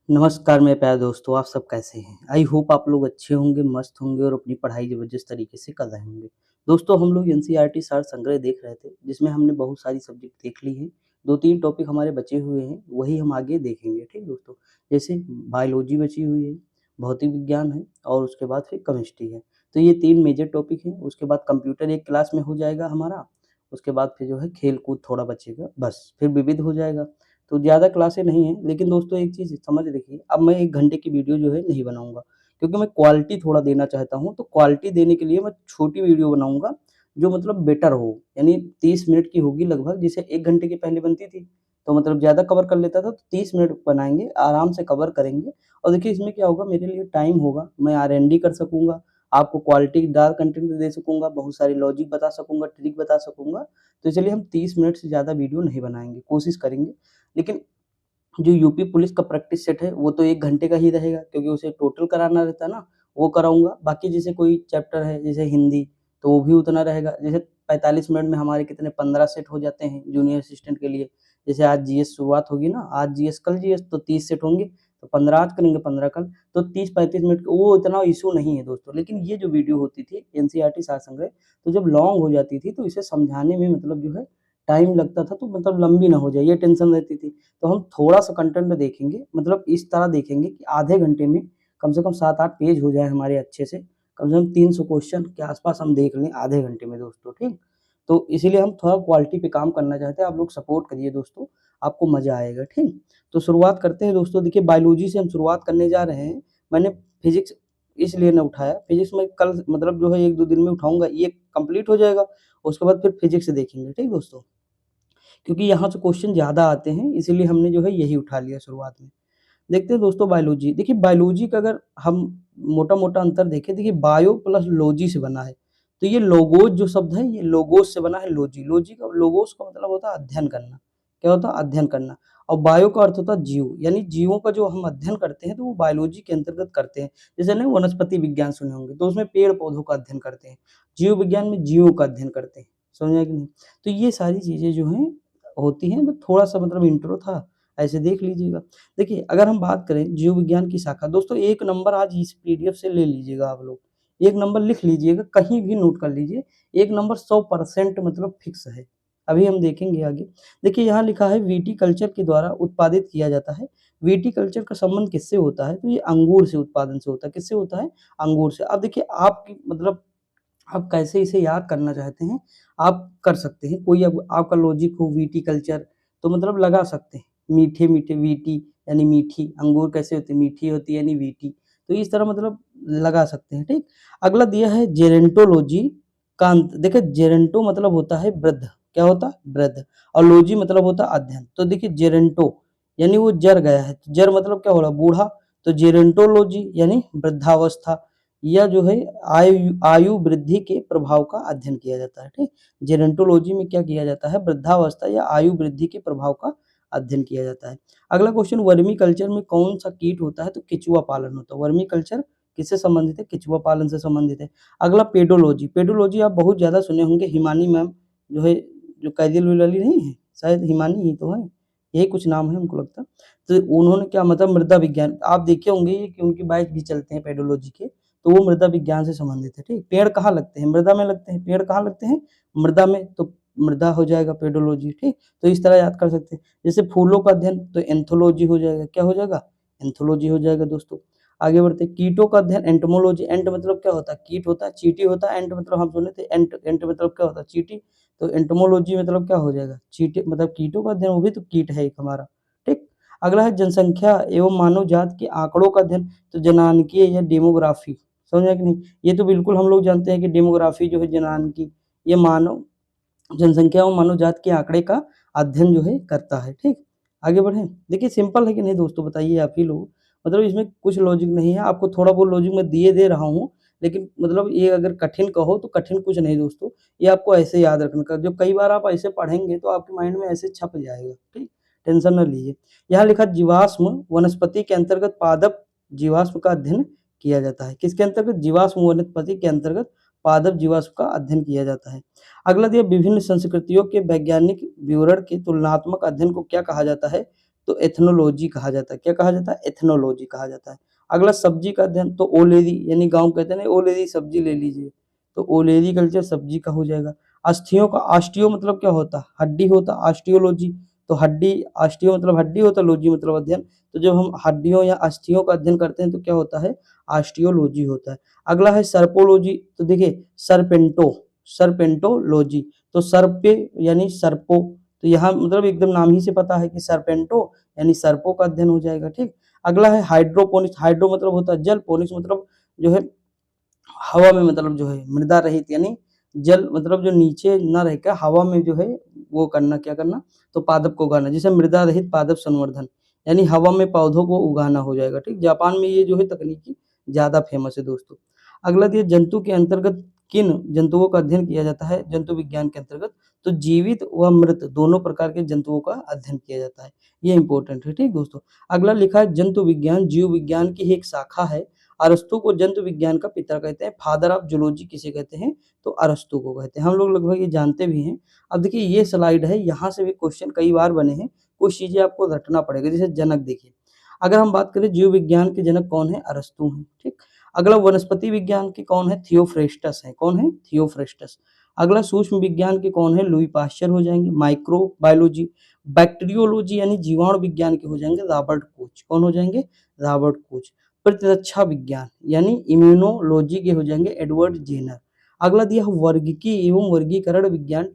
नमस्कार मेरे प्यारे दोस्तों, आप सब कैसे हैं? आई होप आप लोग अच्छे होंगे, मस्त होंगे और अपनी पढ़ाई ज़बरदस्त तरीके से कर रहे होंगे। दोस्तों हम लोग एनसीईआरटी सार संग्रह देख रहे थे, जिसमें हमने बहुत सारी सब्जेक्ट देख ली हैं। 2-3 टॉपिक हमारे बचे हुए हैं, वही हम आगे देखेंगे, ठीक दोस्तों? जैसे बायोलॉजी बची हुई है, भौतिक विज्ञान है और उसके बाद फिर केमिस्ट्री है। तो ये 3 मेजर टॉपिक हैं, उसके बाद कंप्यूटर एक क्लास में हो जाएगा हमारा, उसके बाद फिर जो है खेल-कूद थोड़ा बचेगा, बस फिर विविध हो जाएगा। तो ज़्यादा क्लासें नहीं हैं, लेकिन दोस्तों एक चीज़ समझ रखिए, अब मैं 1 घंटे की वीडियो जो है नहीं बनाऊँगा, क्योंकि मैं क्वालिटी थोड़ा देना चाहता हूँ, तो क्वालिटी देने के लिए मैं छोटी वीडियो बनाऊँगा, जो मतलब बेटर हो, यानी 30 मिनट की होगी लगभग, जैसे 1 घंटे की पहले बनती थी, तो मतलब ज़्यादा कवर कर लेता था, तो 30 मिनट बनाएँगे, आराम से कवर करेंगे और देखिए इसमें क्या होगा मेरे लिए टाइम होगा, मैं आर-एन-डी कर सकूँगा, आपको क्वालिटीदार कंटेंट दे सकूँगा, बहुत सारे लॉजिक बता सकूँगा, ट्रिक बता सकूँगा, तो चलिए हम 30 मिनट से ज़्यादा वीडियो नहीं बनाएँगे, कोशिश करेंगे। लेकिन जो यूपी पुलिस का प्रैक्टिस सेट है, वो तो 1 घंटे का ही रहेगा क्योंकि उसे टोटल कराना रहता है ना, वो कराऊँगा। बाकी जैसे कोई चैप्टर है, जैसे हिंदी, तो वो भी उतना रहेगा। जैसे 45 मिनट में हमारे कितने 15 सेट हो जाते हैं जूनियर असिस्टेंट के लिए। जैसे आज जीएस शुरुआत होगी ना, आज जीएस, कल जीएस तो 30 सेट होंगे, तो 15 आज करेंगे, 15 कल, तो 30-35 मिनट वो इतना इश्यू नहीं है दोस्तों। लेकिन ये जो वीडियो होती थी एनसीईआरटी सार संग्रह, तो जब लॉन्ग हो जाती थी, तो इसे समझाने में मतलब जो है टाइम लगता था, तो मतलब लंबी ना हो जाए, ये टेंशन रहती थी। तो हम थोड़ा-सा कंटेंट देखेंगे, मतलब इस तरह देखेंगे कि आधे घंटे में कम से कम 7-8 पेज हो जाए हमारे अच्छे से। कम से कम 300 क्वेश्चन के आस-पास हम देख लें आधे घंटे में दोस्तों, ठीक? तो इसीलिए हम थोड़ा क्वालिटी पे काम करना चाहते हैं, आप लोग सपोर्ट करिए दोस्तों, आपको मज़ा आएगा, ठीक? तो शुरुआत करते हैं दोस्तों, देखिए बायोलॉजी से हम शुरुआत करने जा रहे हैं। मैंने फिज़िक्स इसलिए ना उठाया, फिज़िक्स में कल मतलब जो है 1-2 दिन में उठाऊँगा, ये कंप्लीट हो जाएगा, उसके बाद फिर फिज़िक्स देखेंगे, ठीक दोस्तों? क्योंकि यहाँ से क्वेश्चन ज़्यादा आते हैं, इसीलिए हमने जो है यही उठा लिया शुरुआत में। देखते हैं दोस्तों बायोलॉजी। देखिए बायोलॉजी का अगर हम मोटा-मोटा अंतर देखें, देखिए बायो प्लस लॉजी से बना है। तो ये लोगोस जो शब्द है, ये लोगोस से बना है लॉजी। लॉजी का लोगोस का मतलब होता है अध्ययन करना। क्या होता है? अध्ययन करना। और बायो का अर्थ होता है जीव, यानी जीवों का जो हम अध्ययन करते हैं, तो वो बायोलॉजी के अंतर्गत करते हैं। जैसे ना वनस्पति विज्ञान सुने होंगे, तो उसमें पेड़-पौधों का अध्ययन करते हैं। जीव विज्ञान में जीवों का अध्ययन करते हैं। समझ में आया कि नहीं? तो ये सारी चीज़ें जो हैं होती हैं, बस थोड़ा-सा मतलब इंट्रो था, ऐसे देख लीजिएगा। देखिए, अगर हम बात करें जीव विज्ञान की शाखा, दोस्तों 1 नंबर आज इस पीडीएफ से ले लीजिएगा आप लोग। 1 नंबर लिख लीजिएगा, कहीं भी नोट कर लीजिए, 1 नंबर 100% मतलब फिक्स है। अभी हम देखेंगे आगे। देखिए, यहाँ लिखा है विटीकल्चर के द्वारा उत्पादित किया जाता है। विटीकल्चर का संबंध किससे होता है? तो ये अंगूर से उत्पादन से होता है। किससे होता है? अंगूर से। अब देखिए, आपकी मतलब आप कैसे इसे याद करना चाहते हैं, आप कर सकते हैं। कोई अब आपका लॉजिक हो विटीकल्चर, तो मतलब लगा सकते हैं। मीठे-मीठे वीटी यानी मीठी, अंगूर कैसे होती है? मीठी होती है यानी वीटी। तो इस तरह मतलब लगा सकते हैं, ठीक? अगला दिया है जेरंटोलॉजी का अंत। देखिए जेरंटो मतलब होता है वृद्ध, क्या होता है? वृद्ध, और लॉजी मतलब होता है अध्ययन। तो देखिए जेरंटो यानी वो जर गया है, जर मतलब क्या हो रहा है? बूढ़ा, तो जेरंटोलॉजी यानी वृद्धावस्था, या जो है आयु आयु वृद्धि के प्रभाव का अध्ययन किया जाता है, ठीक? जेरोंटोलॉजी में क्या किया जाता है? वृद्धावस्था या आयु वृद्धि के प्रभाव का अध्ययन किया जाता है। अगला क्वेश्चन, वर्मी कल्चर में कौन-सा कीट होता है? तो केचुआ पालन होता है। वर्मी कल्चर किससे संबंधित है? केचुआ पालन से संबंधित है। अगला पेडोलॉजी, पेडोलॉजी आप बहुत ज़्यादा सुने होंगे, हिमानी मैम जो है, जो कैजुअल वाली नहीं है, शायद हिमानी ही तो है, यही कुछ नाम है हमको लगता है। तो उन्होंने क्या मतलब मृदा विज्ञान, आप देखे होंगे ये कि उनके बैच भी चलते हैं पेडोलॉजी के, तो वो मृदा विज्ञान से संबंधित है, ठीक? पेड़ कहाँ लगते हैं? मृदा में लगते हैं। पेड़ कहाँ लगते हैं? मृदा में, तो मृदा हो जाएगा पेडोलॉजी, ठीक? तो इस तरह याद कर सकते हैं। जैसे फूलों का अध्ययन, तो एंथोलॉजी हो जाएगा। क्या हो जाएगा? एंथोलॉजी हो जाएगा दोस्तों। आगे बढ़ते हैं, कीटों का अध्ययन एंटोमोलॉजी। एंट मतलब क्या होता है? कीट होता है, चींटी होता है। एंट मतलब हम सुने थे एंट, एंट मतलब क्या होता है? चींटी। तो एंटोमोलॉजी मतलब क्या हो जाएगा? चींटी मतलब कीटों का अध्ययन, वो भी तो कीट है एक हमारा, ठीक? अगला है जनसंख्या एवं मानव जात के आंकड़ों का अध्ययन, तो जनानकीय या डेमोग्राफी। समझ में आया कि नहीं? ये तो बिल्कुल हम लोग जानते हैं कि डेमोग्राफी जो है जनानकी, ये मानव जनसंख्या और मानव जात के आंकड़े का अध्ययन जो है करता है, ठीक? आगे बढ़ें? देखिए सिंपल है कि नहीं दोस्तों, बताइए आप ही लोग। मतलब इसमें कुछ लॉजिक नहीं है, आपको थोड़ा बहुत लॉजिक मैं दिए दे रहा हूँ, लेकिन मतलब ये अगर कठिन कहो तो कठिन कुछ नहीं दोस्तों, ये आपको ऐसे याद रखने का, जो कई बार आप ऐसे पढ़ेंगे तो आपके माइंड में ऐसे छप जाएगा, ठीक? टेंशन ना लीजिए। यहाँ लिखा जीवाश्म वनस्पति के अंतर्गत पादप जीवाश्म का अध्ययन किया जाता है। किसके अंतर्गत? जीवाश्म वनस्पति के अंतर्गत पादप जीवाश्म का अध्ययन किया जाता है। अगला दिया विभिन्न संस्कृतियों के वैज्ञानिक विवरण के तुलनात्मक अध्ययन को क्या कहा जाता है? तो एथनोलॉजी कहा जाता है। क्या कहा जाता है? एथनोलॉजी कहा जाता है। अगला सब्जी का अध्ययन, तो ओलेरी यानी गाँव कहते हैं ना, ओलेरी सब्जी ले लीजिए, तो ओलेरी कल्चर सब्जी का हो जाएगा। अस्थियों का, ऑस्टियो मतलब क्या होता है? हड्डी होता है, ऑस्टियोलॉजी, तो हड्डी, ऑस्टियो मतलब हड्डी होता है, लॉजी मतलब अध्ययन, तो जब हम हड्डियों या अस्थियों का अध्ययन करते हैं तो क्या होता है? ऑस्टियोलॉजी होता है। अगला है सर्पोलॉजी, तो देखिए सर्पेंटो, सर्पेंटोलॉजी, तो सर्पे यानी सर्पो, तो यहाँ मतलब एकदम नाम ही से पता है कि सर्पेंटो यानी सर्पों का अध्ययन हो जाएगा, ठीक। अगला है हाइड्रोपोनिक्स, हाइड्रो मतलब होता है जल, पोनिक्स मतलब जो है हवा में, मतलब जो है मृदा रहित, यानी जल मतलब जो नीचे न रहकर हवा में जो है वो करना, क्या करना? तो पादप को उगाना, जिसे मृदा रहित पादप संवर्धन, यानी हवा में पौधों को उगाना हो जाएगा, ठीक। जापान में ये जो है तकनीकी ज्यादा फेमस है दोस्तों। अगला दिया जंतु के अंतर्गत किन जंतुओं का अध्ययन किया जाता है जंतु विज्ञान के अंतर्गत? तो जीवित व मृत दोनों प्रकार के जंतुओं का अध्ययन किया जाता है, ये इंपॉर्टेंट है, ठीक दोस्तों। अगला लिखा है जंतु विज्ञान जीव विज्ञान की एक शाखा है। अरस्तु को जंतु विज्ञान का पिता कहते हैं। फादर ऑफ जूलॉजी किसे कहते हैं? तो अरस्तु को कहते हैं। हम लोग लगभग ये जानते भी हैं। अब देखिए ये स्लाइड है, यहाँ से भी क्वेश्चन कई बार बने हैं, कुछ चीजें आपको रटना पड़ेगा। जैसे जनक देखिए, अगर हम बात करें जीव विज्ञान के जनक कौन है? अरस्तु हैं, ठीक। अगला वनस्पति विज्ञान के कौन है? थियोफ्रेस्टस है। कौन है? थियोफ्रेस्टस। अगला सूक्ष्म विज्ञान के कौन है? लुई पाश्चर हो जाएंगे। माइक्रो बायोलॉजी, बैक्टीरियोलॉजी यानी जीवाणु विज्ञान के हो जाएंगे रॉबर्ट कोच। कौन हो जाएंगे? Robert Koch. प्रतिरक्षा विज्ञान यानी इम्यूनोलॉजी के हो जाएंगे एडवर्ड जेनर। अगला दिया वर्गीकी एवं वर्गीकरण विज्ञान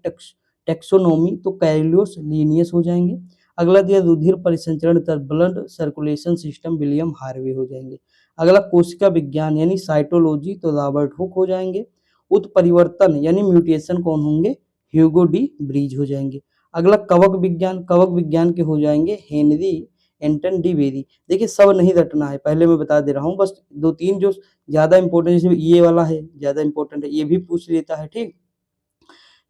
टेक्सोनोमी, तो कैलियोस लीनियस हो जाएंगे। अगला दिया रुधिर परिसंचरण तंत्र blood circulation system William Harvey हो जाएंगे। अगला कोशिका विज्ञान यानी साइटोलॉजी, तो रॉबर्ट हुक हो जाएंगे। उत्परिवर्तन यानी म्यूटेशन कौन होंगे? ह्यूगो डी ब्रीज हो जाएंगे। अगला कवक विज्ञान, कवक विज्ञान के हो जाएंगे हेनरी एंटन डी बेरी। देखिए सब नहीं रटना है, पहले मैं बता दे रहा हूँ, बस दो तीन जो ज्यादा इंपॉर्टेंट, जैसे ये वाला है ज्यादा इंपॉर्टेंट है, ये भी पूछ लेता है, ठीक।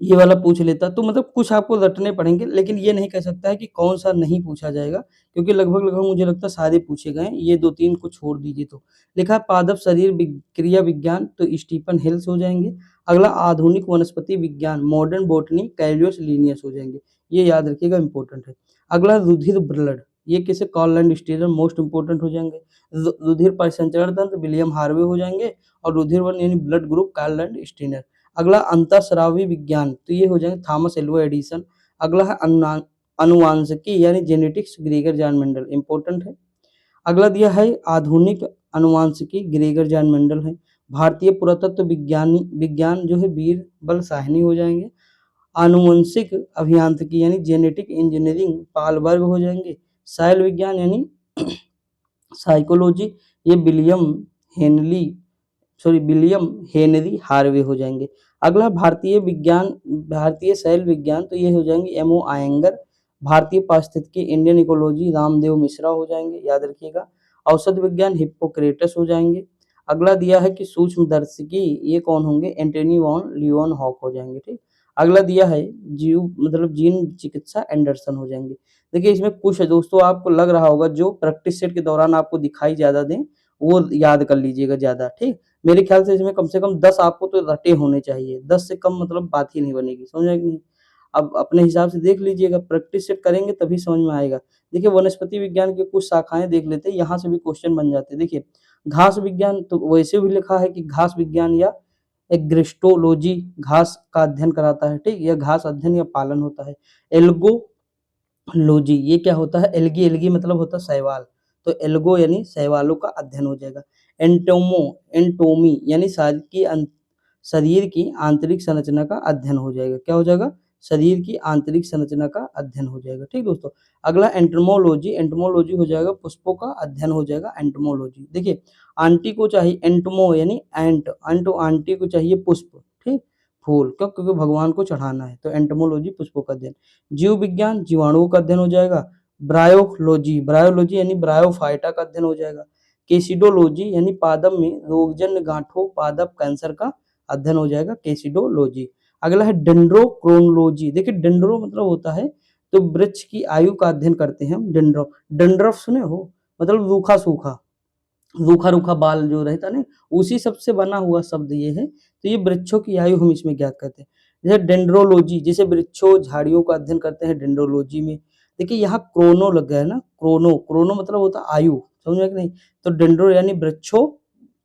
ये वाला पूछ लेता तो मतलब कुछ आपको रटने पड़ेंगे, लेकिन ये नहीं कह सकता है कि कौन सा नहीं पूछा जाएगा, क्योंकि लगभग लगभग मुझे लगता है सारे पूछे गए हैं। ये दो तीन को छोड़ दीजिए तो। लिखा है पादप शरीर क्रिया विज्ञान, तो स्टीफन हेल्स हो जाएंगे। अगला आधुनिक वनस्पति विज्ञान मॉडर्न बोटनी कैलियोस लीनियस हो जाएंगे, ये याद रखिएगा इंपॉर्टेंट है। अगला रुधिर ब्लड, ये किसे? कॉललैंड स्टीनर मोस्ट इंपोर्टेंट हो जाएंगे। रुधिर परिसंचरण तंत्र विलियम हार्वे हो जाएंगे, और रुधिर वन यानी ब्लड ग्रुप कार्लैंड स्टीनर। अगला अंतःस्रावी विज्ञान, तो ये हो जाएंगे थॉमस एल्वा एडिसन। अगला है अनुवांशिकी यानी genetics Gregor John Mendel, important है। अगला दिया है आधुनिक अनुवांशिकी ग्रेगर जॉन मेंडल है। भारतीय पुरातत्व विज्ञान जो है बीरबल साहनी हो जाएंगे। आनुवंशिक अभियांत्रिकी यानी जेनेटिक इंजीनियरिंग पालबर्ग हो जाएंगे। साइल विज्ञान यानी साइकोलॉजी, ये विलियम हेनरी हार्वे हो जाएंगे। अगला भारतीय शैल विज्ञान, तो ये हो जाएंगे एमओ आयंगर। भारतीय पारिस्थितिकी इंडियन इकोलॉजी रामदेव मिश्रा हो जाएंगे, याद रखिएगा। औषध विज्ञान हिप्पोक्रेटस हो जाएंगे। अगला दिया है कि सूक्ष्मदर्शिकी, ये कौन होंगे? एंटनी वॉन लियोन हॉक हो जाएंगे, ठीक। अगला दिया है जीव मतलब जीन चिकित्सा एंडरसन हो जाएंगे। देखिए इसमें कुछ है दोस्तों, आपको लग रहा होगा जो प्रैक्टिस सेट के दौरान आपको दिखाई ज्यादा दें वो याद कर लीजिएगा ज्यादा, ठीक। मेरे ख्याल से कम 10 आपको तो रटे होने चाहिए, 10 से कम मतलब बात ही नहीं बनेगी, समझ में कि नहीं। अब अपने हिसाब से देख लीजिएगा, प्रैक्टिस सेट करेंगे तभी समझ में आएगा। देखिए वनस्पति विज्ञान की कुछ शाखाएं देख लेते हैं, यहाँ से भी क्वेश्चन बन जाते हैं। देखिए घास विज्ञान, तो वैसे भी लिखा है कि घास विज्ञान या एग्रिस्टोलॉजी घास का अध्ययन कराता है, ठीक। यह घास अध्ययन या पालन होता है। एल्गोलॉजी, ये क्या होता है? एल्गी, एल्गी मतलब होता है शैवाल, तो एल्गो यानी शैवालों का अध्ययन हो जाएगा। एंटोमी यानी शरीर की आंतरिक संरचना का अध्ययन हो जाएगा। क्या हो जाएगा? शरीर की आंतरिक संरचना का अध्ययन हो जाएगा, ठीक दोस्तों। अगला एंटोमोलॉजी, एंटोमोलॉजी हो जाएगा पुष्पों का अध्ययन हो जाएगा, एंटोमोलॉजी। देखिए आंटी को चाहिए एंटमो यानी आंटी को चाहिए पुष्प, ठीक, फूल, क्यों? क्योंकि भगवान को चढ़ाना है, तो एंटोमोलॉजी पुष्पों का अध्ययन। जीव विज्ञान जीवाणुओं का अध्ययन हो जाएगा। ब्रायोलॉजी यानी ब्रायोफाइटा का अध्ययन हो जाएगा। केसिडोलॉजी यानी पादप में रोगजन्य गांठों पादप कैंसर का अध्ययन हो जाएगा, केसिडोलॉजी। अगला है डेंड्रोक्रोनोलॉजी। देखिए डेंड्रो मतलब होता है तो वृक्ष की आयु का अध्ययन करते हैं हम। डंडरफ सुने हो, मतलब रूखा सूखा, रूखा रूखा बाल जो रहता है ना, उसी सबसे बना हुआ शब्द ये है, तो ये वृक्षों की आयु हम इसमें ज्ञात करते हैं। जैसे डेंड्रोलॉजी, जैसे वृक्षों झाड़ियों का अध्ययन करते हैं डेंड्रोलॉजी में। देखिए यहाँ क्रोनो लग गया है ना, क्रोनो, क्रोनो मतलब होता है आयु, समझ में कि नहीं? तो डेंड्रो यानी वृक्षों,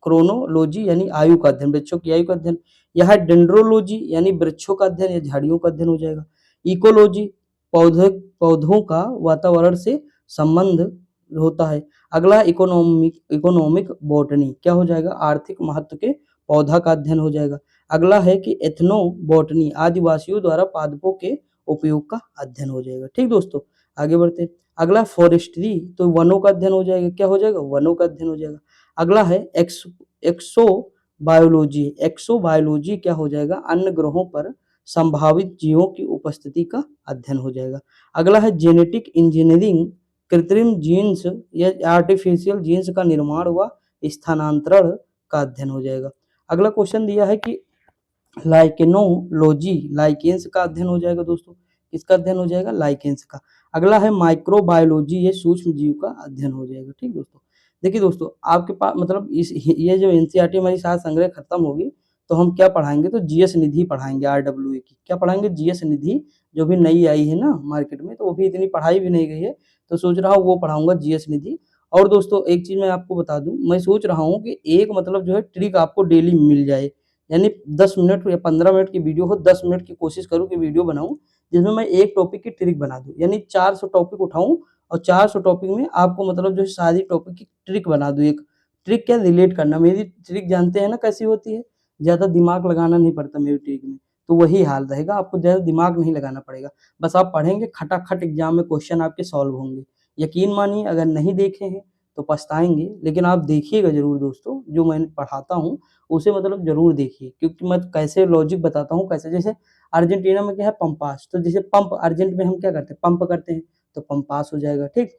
क्रोनोलॉजी यानी आयु का अध्ययन, वृक्षों की आयु का अध्ययन। यहाँ डेंड्रोलॉजी यानी वृक्षों का अध्ययन या झाड़ियों का अध्ययन हो जाएगा। इकोलॉजी पौधे पौधों का वातावरण से संबंध होता है। अगला इकोनॉमिक इकोनॉमिक बॉटनी क्या हो जाएगा, आर्थिक महत्व के पौधा का अध्ययन हो जाएगा। अगला है कि एथनो बॉटनी आदिवासियों द्वारा पादपों के उपयोग का अध्ययन हो जाएगा। ठीक दोस्तों, आगे बढ़ते हैं। अगला फॉरेस्ट्री, तो वनों का अध्ययन हो जाएगा। क्या हो जाएगा, वनों का अध्ययन हो जाएगा। अगला है एक्सो बायोलॉजी, एक्सो बायोलॉजी क्या हो जाएगा, अन्य ग्रहों पर संभावित जीवों की उपस्थिति का अध्ययन हो जाएगा। अगला है जेनेटिक इंजीनियरिंग, कृत्रिम जीन्स या आर्टिफिशियल जीन्स का निर्माण व स्थानांतरण का अध्ययन हो जाएगा। अगला क्वेश्चन दिया है कि लाइकेनोलॉजी, लाइकेंस का अध्ययन हो जाएगा दोस्तों। किसका अध्ययन हो जाएगा, लाइकेंस का। अगला है माइक्रोबायोलॉजी, ये सूक्ष्म जीव का अध्ययन हो जाएगा। ठीक दोस्तों, देखिए दोस्तों आपके पास मतलब इस ये जो एनसीईआरटी हमारी सात संग्रह खत्म होगी तो हम क्या पढ़ाएंगे, तो जीएस निधि पढ़ाएंगे, आरडब्ल्यूए की क्या पढ़ाएंगे, जीएस निधि, जो भी नई आई है ना मार्केट में, तो वो भी इतनी पढ़ाई भी नहीं गई है, तो सोच रहा हूँ वो पढ़ाऊंगा जीएस निधि। और दोस्तों एक चीज मैं आपको बता दूं, मैं सोच रहा हूँ कि एक मतलब जो है ट्रिक आपको डेली मिल जाए, यानी 10 मिनट या 15 मिनट की वीडियो हो, 10 मिनट की कोशिश करूँ कि वीडियो बनाऊं जिसमें मैं एक टॉपिक की ट्रिक बना दूं, यानी 400 टॉपिक उठाऊं और 400 टॉपिक में आपको मतलब जो है सारी टॉपिक की ट्रिक बना दूं। एक ट्रिक क्या, रिलेट करना, मेरी ट्रिक जानते हैं ना कैसी होती है, ज़्यादा दिमाग लगाना नहीं पड़ता मेरी ट्रिक में, तो वही हाल रहेगा, आपको ज़्यादा दिमाग नहीं लगाना पड़ेगा, बस आप पढ़ेंगे खटाखट एग्जाम में क्वेश्चन आपके सॉल्व होंगे। यकीन मानिए अगर नहीं देखे हैं तो पछताएंगे, लेकिन आप देखिएगा जरूर दोस्तों, जो मैं पढ़ाता हूँ उसे मतलब जरूर देखिए, क्योंकि मैं कैसे लॉजिक बताता हूँ, कैसे, जैसे अर्जेंटीना में क्या है, पंपास, तो जैसे पंप अर्जेंट में हम क्या करते हैं, पंप करते हैं, तो पंपास हो जाएगा। ठीक,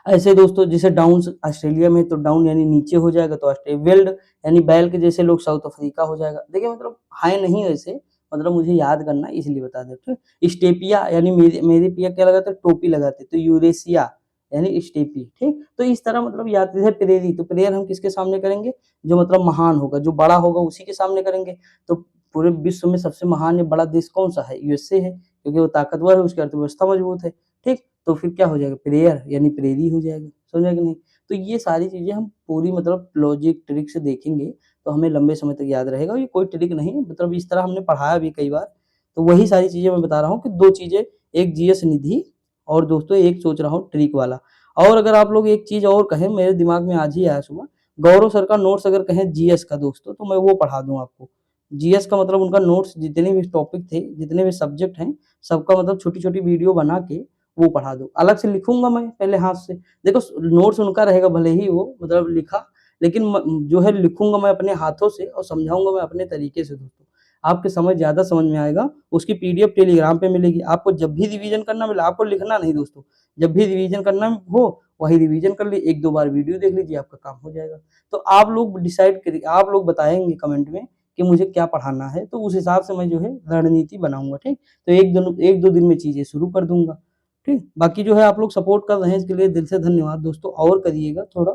ऐसे दोस्तों जैसे डाउन ऑस्ट्रेलिया में, तो डाउन यानी नीचे हो जाएगा, तो ऑस्ट्रेलिया वेल्ड यानी बैल के जैसे लोग साउथ अफ्रीका हो जाएगा। देखिए मतलब है नहीं वैसे, मतलब मुझे याद करना इसलिए बता देते हैं। स्टेपिया यानी मेरे पिया क्या लगाते हैं, टोपी लगाते, तो यूरेशिया यानी स्टेपी। ठीक, तो इस तरह मतलब याद है। प्रेरी, तो प्रेयर हम किसके सामने करेंगे, जो मतलब महान होगा, जो बड़ा होगा उसी के सामने करेंगे। तो पूरे विश्व में सबसे महान या बड़ा देश कौन सा है, यूएसए है, क्योंकि वो ताकतवर है, उसकी अर्थव्यवस्था मजबूत है। ठीक, तो फिर क्या हो जाएगा, प्रेयर यानी प्रेरी हो जाएगा, समझा कि नहीं? तो ये सारी चीजें हम पूरी मतलब लॉजिक ट्रिक से देखेंगे तो हमें लंबे समय तक याद रहेगा। ये कोई ट्रिक नहीं है, मतलब इस तरह हमने पढ़ाया भी कई बार। तो वही सारी चीजें मैं बता रहा हूँ कि दो चीजें, एक जीएस निधि और दोस्तों एक सोच रहा हूँ ट्रिक वाला। और अगर आप लोग एक चीज और कहें, मेरे दिमाग में आज ही आया सुबह, गौरव सर का नोट्स अगर कहें जीएस का दोस्तों, तो मैं वो पढ़ा दूं आपको। जीएस का मतलब उनका नोट्स, जितने भी टॉपिक थे, जितने भी सब्जेक्ट हैं, सबका मतलब छोटी छोटी वीडियो बना के वो पढ़ा दो। अलग से लिखूंगा मैं पहले हाथ से, देखो नोट्स उनका रहेगा भले ही वो मतलब लिखा, लेकिन जो है लिखूंगा मैं अपने हाथों से और समझाऊंगा मैं अपने तरीके से दोस्तों। आपके समझ ज्यादा समझ में आएगा। उसकी पीडीएफ टेलीग्राम पे मिलेगी, आपको जब भी रिवीजन करना मिले, आपको लिखना नहीं दोस्तों, जब भी रिवीजन करना हो वही रिवीजन कर ली, एक दो बार वीडियो देख लीजिए, आपका काम हो जाएगा। तो आप लोग डिसाइड करिए, आप लोग बताएंगे कमेंट में कि मुझे क्या पढ़ाना है, तो उस हिसाब से मैं जो है रणनीति बनाऊंगा। ठीक, तो एक दो दिन में चीजें शुरू कर दूंगा। ठीक, बाकी जो है आप लोग सपोर्ट कर रहे हैं, इसके लिए दिल से धन्यवाद दोस्तों, और करिएगा थोड़ा,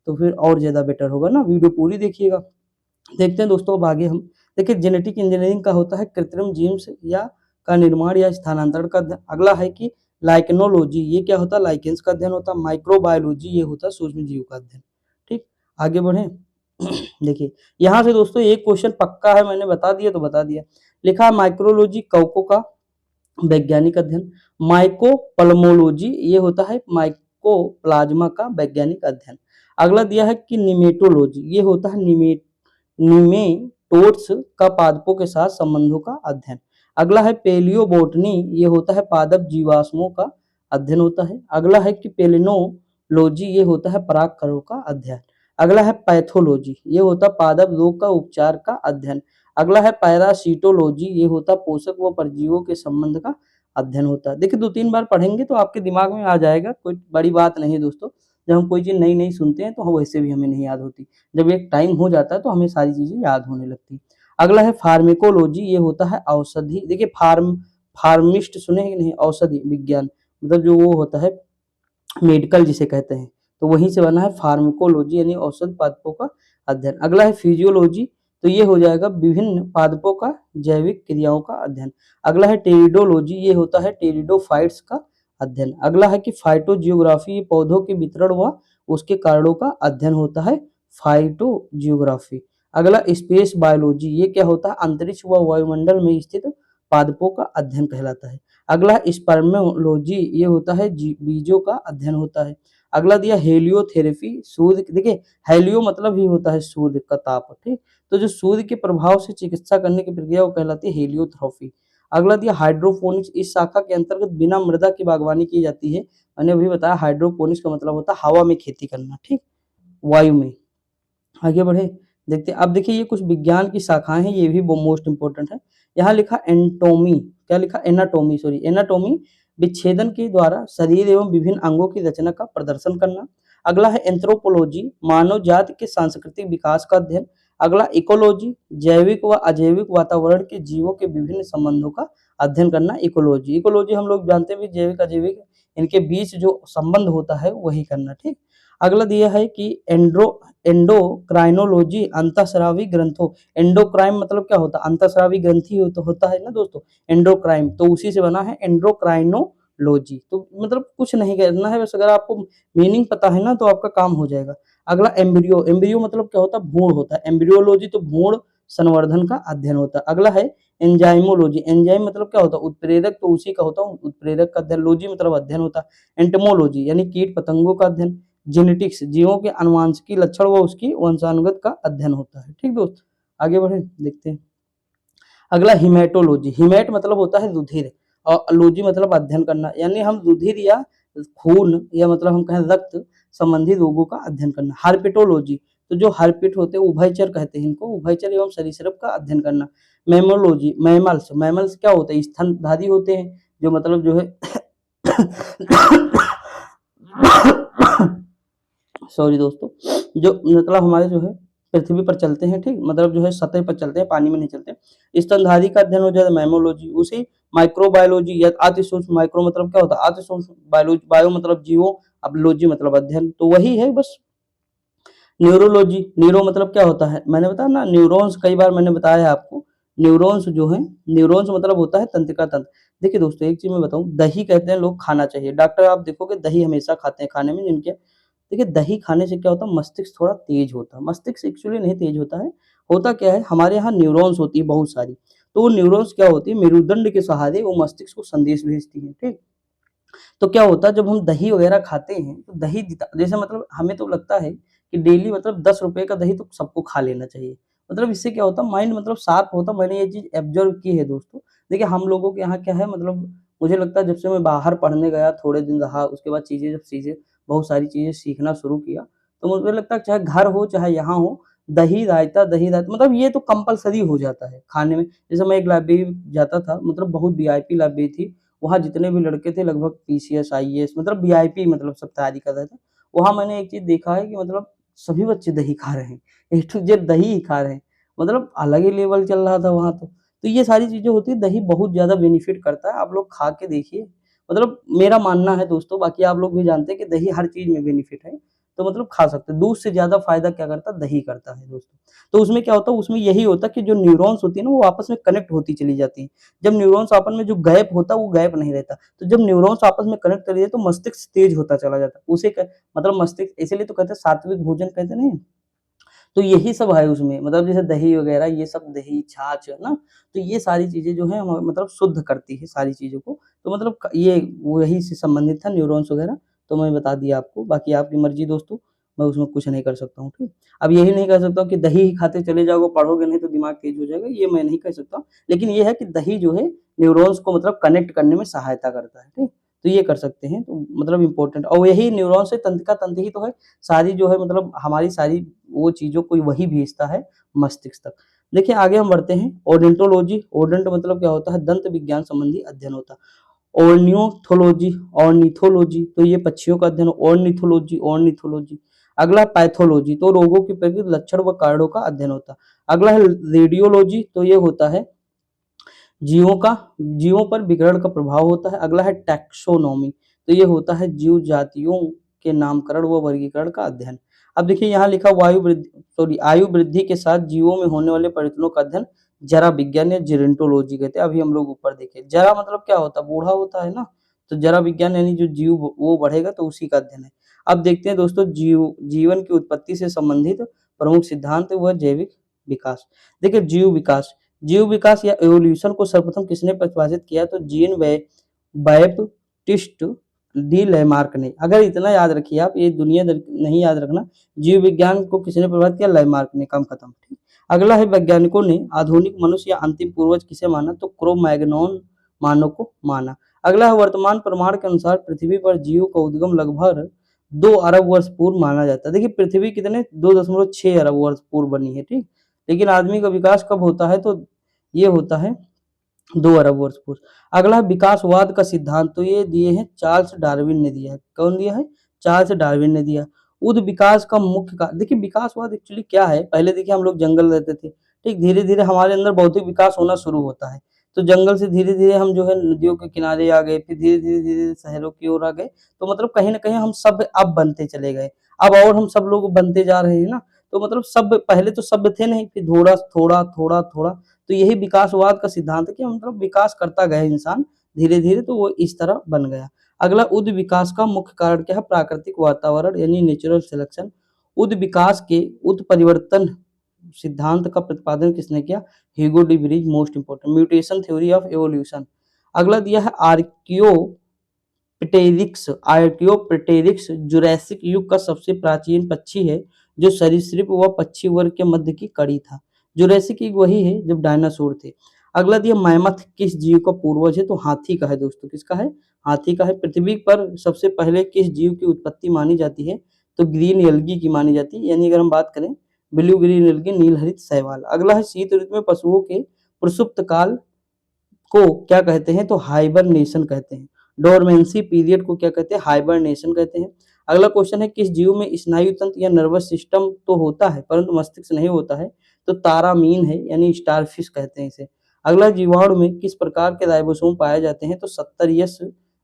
तो फिर और ज़्यादा बेटर होगा ना, वीडियो पूरी देखिएगा। देखते हैं दोस्तों अब आगे हम, देखिए जेनेटिक इंजीनियरिंग का होता है कृत्रिम जीन्स या का निर्माण या स्थानांतरण का अध्ययन। अगला है कि लाइकेनोलॉजी, ये क्या होता है, लाइकेंस का अध्ययन होता है। माइक्रोबायोलॉजी, ये होता है सूक्ष्म जीव का अध्ययन। ठीक, आगे बढ़े। देखिए यहाँ से दोस्तों एक क्वेश्चन पक्का है, मैंने बता दिया तो बता दिया। लिखा है माइक्रोलॉजी कवकों का वैज्ञानिक अध्ययन। माइकोप्लाज्मोलॉजी, ये होता है माइकोप्लाज्मा का वैज्ञानिक अध्ययन। अगला दिया है कि निमेटोलॉजी, ये होता है निमेटोड्स का पादपों के साथ संबंधों का अध्ययन। अगला है पेलियोबोटनी, ये होता है पादप जीवाश्मों का अध्ययन होता है। अगला है कि पेलिनोलॉजी, ये होता है परागकणों का अध्ययन। अगला है पैथोलॉजी, ये होता है पादप रोग का उपचार का अध्ययन। अगला है पैरासीटोलॉजी, ये होता पोषक व परजीवों के संबंध का अध्ययन होता है। देखिए 2-3 बार पढ़ेंगे तो आपके दिमाग में आ जाएगा, कोई बड़ी बात नहीं है दोस्तों। जब हम कोई चीज़ नई नई सुनते हैं तो वैसे भी हमें नहीं याद होती, जब एक टाइम हो जाता है तो हमें सारी चीज़ें याद होने लगती। अगला है फार्मेकोलॉजी, ये होता है औषधि, देखिए फार्मिस्ट सुने हैं कि नहीं, औषधि विज्ञान, मतलब जो वो होता है मेडिकल जिसे कहते हैं, तो वहीं से बना है फार्माकोलॉजी यानी औषध पादपों का अध्ययन। अगला है फिजियोलॉजी, तो ये हो जाएगा विभिन्न पादपों का जैविक क्रियाओं का अध्ययन। अगला है टेरिडोलॉजी, ये होता है टेरिडोफाइट्स का अध्ययन। अगला है कि फाइटोजियोग्राफी, ये पौधों के वितरण व उसके कारणों का अध्ययन होता है, फाइटोजियोग्राफी। अगला स्पेस बायोलॉजी, ये क्या होता है, अंतरिक्ष व वायुमंडल में स्थित पादपों का अध्ययन कहलाता है। अगला स्पर्मेलॉजी, ये होता है बीजों का अध्ययन होता है। अगला दिया हेलियोथेरेपी, सूर्य, देखिए हेलियो मतलब ही होता है सूर्य का ताप, ठीक। तो जो सूर्य के प्रभाव से चिकित्सा करने की प्रक्रिया वो कहलाती है हेलियोथेरेपी। अगला दिया हाइड्रोपोनिक्स, इस शाखा के अंतर्गत बिना मृदा की बागवानी की जाती है। मैंने अभी बताया हाइड्रोपोनिक्स का मतलब होता है हवा में खेती करना, ठीक, वायु में। आगे बढ़े, देखते हैं। अब देखिए ये कुछ विज्ञान की शाखाएं हैं, ये भी मोस्ट इंपॉर्टेंट है। यहाँ लिखा एंटोमी, क्या लिखा, एनाटोमी, सॉरी एनाटोमी, विच्छेदन के द्वारा शरीर एवं विभिन्न अंगों की रचना का प्रदर्शन करना। अगला है एंथ्रोपोलॉजी, मानव जाति के सांस्कृतिक विकास का अध्ययन। अगला इकोलॉजी, जैविक व अजैविक वातावरण के जीवों के विभिन्न संबंधों का अध्ययन करना, इकोलॉजी। इकोलॉजी हम लोग जानते हैं भी जैविक अजैविक इनके बीच जो संबंध होता है वही करना, ठीक। अगला दिया है कि एंडोक्राइनोलॉजी, अंतःस्रावी ग्रंथों, एंडोक्राइन मतलब क्या होता है, अंतःस्रावी ग्रंथि होता है ना दोस्तों, एंडोक्राइन, तो उसी से बना है एंडोक्राइनोलॉजी। तो मतलब कुछ नहीं करना है, बस अगर आपको मीनिंग पता है ना तो आपका काम हो जाएगा। अगला एम्ब्रियो, एम्ब्रियो मतलब क्या होता है, भ्रूण होता है, एम्ब्रियोलॉजी तो भ्रूण संवर्धन का अध्ययन होता है। अगला है एंजाइमोलॉजी, एंजाइम मतलब क्या होता है, उत्प्रेरक, तो उसी का होता है उत्प्रेरक का अध्ययन, लॉजी मतलब अध्ययन होता है। एंटोमोलॉजी यानी कीट पतंगों का अध्ययन। जेनेटिक्स, जीवों के अनुवांशिकी लक्षण व उसकी वंशानुगत का अध्ययन होता है, ठीक दोस्त। आगे बढ़े, देखते हैं। अगला हिमेटोलॉजी, हिमेट मतलब होता है रुधिर और लॉजी मतलब अध्ययन करना, यानी हम रुधिर या खून या मतलब हम कहें रक्त संबंधी रोगों का अध्ययन करना। हार्पेटोलॉजी, तो जो हार्पिट होते हैं उभयचर कहते हैं इनको, उभयचर एवं सरीसृप का अध्ययन करना। मैमोलॉजी, मैमल्स, मैमल्स क्या होते हैं, स्तनधारी होते हैं, जो मतलब जो है सॉरी दोस्तों, जो मतलब हमारे जो है पृथ्वी पर चलते हैं, ठीक, मतलब जो है सतह पर चलते हैं, पानी में नहीं चलते। स्तनधारी का अध्ययन हो जाता है मैमोलॉजी। उसी माइक्रोबायोलॉजी या अति सूक्ष्म, माइक्रो मतलब क्या होता है अति सूक्ष्म, बायोलॉजी, बायो मतलब जीवों, अब लॉजी मतलब अध्ययन, तो वही है बस। न्यूरोलॉजी, न्यूरो मतलब क्या होता है, मैंने बताया ना न्यूरॉन्स, कई बार मैंने बताया है आपको। न्यूरॉन्स जो है, न्यूरॉन्स मतलब होता है तंत्रिका तंत्र। देखिए दोस्तों एक चीज मैं बताऊं, दही कहते हैं लोग खाना चाहिए, डॉक्टर आप देखोगे दही हमेशा खाते हैं खाने में जिनके। देखिए दही खाने से क्या होता है, मस्तिष्क थोड़ा तेज होता है, मस्तिष्क एक्चुअली नहीं तेज होता है, होता क्या है, हमारे यहाँ न्यूरॉन्स होती है बहुत सारी, तो वो न्यूरॉन्स क्या होती है, मेरुदंड के सहारे वो मस्तिष्क को संदेश भेजती है, ठीक। तो क्या होता है जब हम दही वगैरह खाते हैं तो दही जैसे मतलब हमें तो लगता है कि डेली मतलब 10 रुपए का दही तो सबको खा लेना चाहिए, मतलब इससे क्या होता है माइंड मतलब शार्प होता है, मैंने ये चीज ऑब्जर्व की है दोस्तों। देखिए हम लोगों के यहाँ क्या है, मतलब मुझे लगता है जब से मैं बाहर पढ़ने गया, थोड़े दिन रहा, उसके बाद चीजें बहुत सारी चीजें सीखना शुरू किया, तो मुझे लगता है चाहे घर हो चाहे यहाँ हो, दही रायता मतलब ये तो कंपलसरी हो जाता है खाने में। जैसे मैं एक लाइब्रेरी जाता था, मतलब बहुत वीआईपी लाइब्रेरी थी, वहाँ जितने भी लड़के थे लगभग पीसीएस, आईएएस मतलब वीआईपी मतलब सब तैयारी कर रहे थे। वहाँ मैंने एक चीज़ देखा है कि मतलब सभी बच्चे दही खा रहे हैं, ए टू जेड दही ही खा रहे हैं, मतलब अलग ही लेवल चल रहा था वहाँ तो। तो ये सारी चीज़ें होती हैं, दही बहुत ज़्यादा बेनिफिट करता है, आप लोग खा के देखिए। मतलब मेरा मानना है दोस्तों, बाकी आप लोग भी जानते हैं कि दही हर चीज़ में बेनिफिट है, तो मतलब खा सकते हैं। दूध से ज़्यादा फ़ायदा क्या करता है, दही करता है दोस्तों। तो उसमें क्या होता है, उसमें यही होता है कि जो न्यूरॉन्स होती है ना, वो आपस में कनेक्ट होती चली जाती हैं। जब न्यूरॉन्स आपस में जो गैप होता है वो गैप नहीं रहता, तो जब न्यूरॉन्स आपस में कनेक्ट कर जाए तो मस्तिष्क तेज होता चला जाता है, उसे मतलब मस्तिष्क, इसीलिए तो कहते हैं सात्विक भोजन कहते नहीं, तो यही सब है उसमें, मतलब जैसे दही वगैरह ये सब, दही छाछ है ना, तो ये सारी चीजें जो है मतलब शुद्ध करती है सारी चीजों को। तो मतलब ये वही से संबंधित था न्यूरॉन्स वगैरह, तो मैं बता दिया आपको, बाकी आपकी मर्जी दोस्तों, मैं उसमें कुछ नहीं कर सकता हूँ, ठीक। अब यही नहीं कर सकता हूँ कि दही ही खाते चले जाओगे, पढ़ोगे नहीं तो दिमाग तेज हो जाएगा, ये मैं नहीं कह सकता, लेकिन ये है कि दही जो है न्यूरॉन्स को मतलब कनेक्ट करने में सहायता करता है, ठीक। तो ये कर सकते हैं, तो मतलब इम्पोर्टेंट, और यही न्यूरॉन से तंत्रिका तंत्र ही तो है, सारी जो है मतलब हमारी सारी वो चीज़ों को वही भेजता है मस्तिष्क तक। देखिए आगे हम बढ़ते हैं, ओडोंटोलॉजी, ओडोंट मतलब क्या होता है, दंत विज्ञान संबंधी अध्ययन होता है। ऑर्नियोथोलॉजी, ऑर्निथोलॉजी तो ये पक्षियों का अध्ययन, ऑर्निथोलॉजी, ऑर्निथोलॉजी। अगला पैथोलॉजी, तो रोगों के प्रकृति, लक्षण व कारणों का अध्ययन होता है। अगला है रेडियोलॉजी, तो ये होता है जीवों पर विकिरण का प्रभाव होता है। अगला है टैक्सोनॉमी, तो ये होता है जीव जातियों के नामकरण व वर्गीकरण का अध्ययन। अब देखिए यहाँ लिखा आयु वृद्धि के साथ जीवों में होने वाले परिवर्तनों का अध्ययन जरा विज्ञान या जेरोंटोलॉजी कहते हैं। अभी हम लोग ऊपर देखे, जरा मतलब क्या होता है, बूढ़ा होता है ना, तो जरा विज्ञान यानी जो जीव वो बढ़ेगा तो उसी का अध्ययन है। अब देखते हैं दोस्तों जीवन की उत्पत्ति से संबंधित प्रमुख सिद्धांत वह जैविक विकास। देखिए जीव विकास या एवोल्यूशन को सर्वप्रथम किसने परिभाषित किया तो जीन बैप्टिस्ट डी लैमार्क ने। अगर इतना याद रखिए आप, ये दुनिया नहीं याद रखना। जीव विज्ञान को किसने प्रभावित किया? लैमार्क ने। काम खत्म। ठीक। अगला है वैज्ञानिकों ने आधुनिक मनुष्य या अंतिम पूर्वज किसे माना तो क्रो-मैग्नोन मानव को माना। अगला है वर्तमान प्रमाण के अनुसार पृथ्वी पर जीव का उद्गम लगभग 2 अरब वर्ष पूर्व माना जाता है। देखिए पृथ्वी कितने 2.6 अरब वर्ष पूर्व बनी है। ठीक। लेकिन आदमी का विकास कब होता है तो ये होता है 2 अरब वर्ष पूर्व। अगला है विकासवाद का सिद्धांत, तो ये दिए हैं चार्ल्स डार्विन ने दिया है। कौन दिया है? चार्ल्स डार्विन ने दिया। उद विकास का मुख्य देखिए विकासवाद एक्चुअली क्या है, पहले देखिए हम लोग जंगल रहते थे। ठीक। धीरे धीरे हमारे अंदर बौद्धिक विकास होना शुरू होता है, तो जंगल से धीरे धीरे हम जो है नदियों के किनारे आ गए, फिर धीरे धीरे धीरे शहरों की ओर आ गए। तो मतलब कहीं ना कहीं हम सब अब बनते चले गए। अब और हम सब लोग बनते जा रहे हैं ना, तो मतलब सब पहले तो सब थे नहीं, फिर थोड़ा थोड़ा थोड़ा थोड़ा, तो यही विकासवाद का सिद्धांत है कि मतलब विकास करता गया इंसान धीरे धीरे, तो वो इस तरह बन गया। अगला उद विकास का मुख्य कारण क्या है? प्राकृतिक वातावरण यानी नेचुरल सिलेक्शन। उद विकास के उद परिवर्तन सिद्धांत का प्रतिपादन किसने किया? Hugo de Vries. Most important mutation theory of evolution. अगला दिया है आर्कियोप्टेरिक्स जुरैसिक युग का सबसे प्राचीन पक्षी है जो सरीसृप व पक्षी वर्ग के मध्य की कड़ी था। जुरैसिक युग वही है जब डायनासोर थे। अगला दिया मैमथ किस जीव का पूर्वज है तो हाथी का है दोस्तों। किसका है? हाथी का है। पृथ्वी पर सबसे पहले किस जीव की उत्पत्ति मानी जाती है तो ग्रीन एल्गी की मानी जाती है, यानी अगर हम बात करें ब्लू ग्रीन एल्गी नील हरित शैवाल। अगला है शीत ऋतु में पशुओं के प्रसुप्त काल को क्या कहते हैं तो हाइबरनेशन कहते हैं। डोरमेंसी पीरियड को क्या कहते हैं? हाइबरनेशन कहते हैं। अगला क्वेश्चन है किस जीव में स्नायु तंत्र या नर्वस सिस्टम तो होता है परंतु मस्तिष्क नहीं होता है तो तारामीन है यानी स्टारफिश कहते हैं इसे। अगला जीवाणु में किस प्रकार के राइबोसोम पाए जाते हैं तो 70S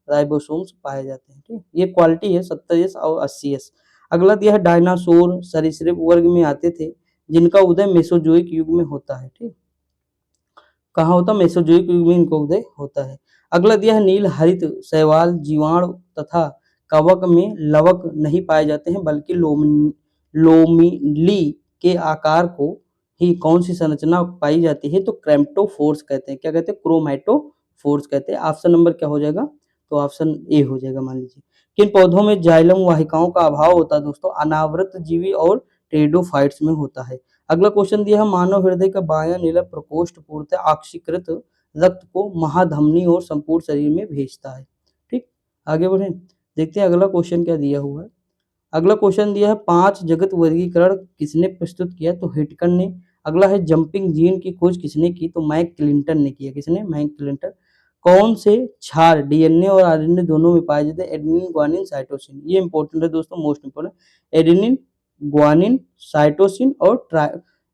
राइबोसोम्स पाए जाते हैं। ठीक। ये क्वालिटी है 70S और 80S। अगला दिया है डायनासोर सरीसृप वर्ग में आते थे जिनका उदय मेसोजोइक युग में होता है। ठीक। कहाँ होता? मेसोजोइक युग में इनका उदय होता है। अगला दिया है नील हरित शैवाल जीवाणु तथा कवक में लवक नहीं पाए जाते हैं बल्कि लोमिली के आकार को ही कौन सी संरचना पाई जाती है तो क्रेम्टोफोर्स कहते हैं। क्या कहते हैं? क्रोमैटोफोर्स कहते हैं। ऑप्शन नंबर क्या हो जाएगा तो ऑप्शन ए हो जाएगा। मान लीजिए किन पौधों में जाइलम वाहिकाओं का अभाव होता है दोस्तों? अनावृत जीवी और टेरिडोफाइट्स में होता है। अगला क्वेश्चन दिया है मानव हृदय का बायां नीला प्रकोष्ठ पूर्णतः ऑक्सीकृत रक्त को महाधमनी और संपूर्ण शरीर में भेजता है। ठीक। आगे बढ़े देखते हैं अगला क्वेश्चन क्या दिया हुआ है। अगला क्वेश्चन दिया है 5 जगत वर्गीकरण किसने प्रस्तुत किया तो हिटकर ने। अगला है जंपिंग जीन की खोज किसने की तो मैक क्लिंटन ने किया। किसने? Mac Clinton. कौन से क्षार डीएनए और आरएनए दोनों में पाए जाते हैं? Adenine guanine cytosine. ये इंपॉर्टेंट है दोस्तों, most important. Adenine guanine cytosine और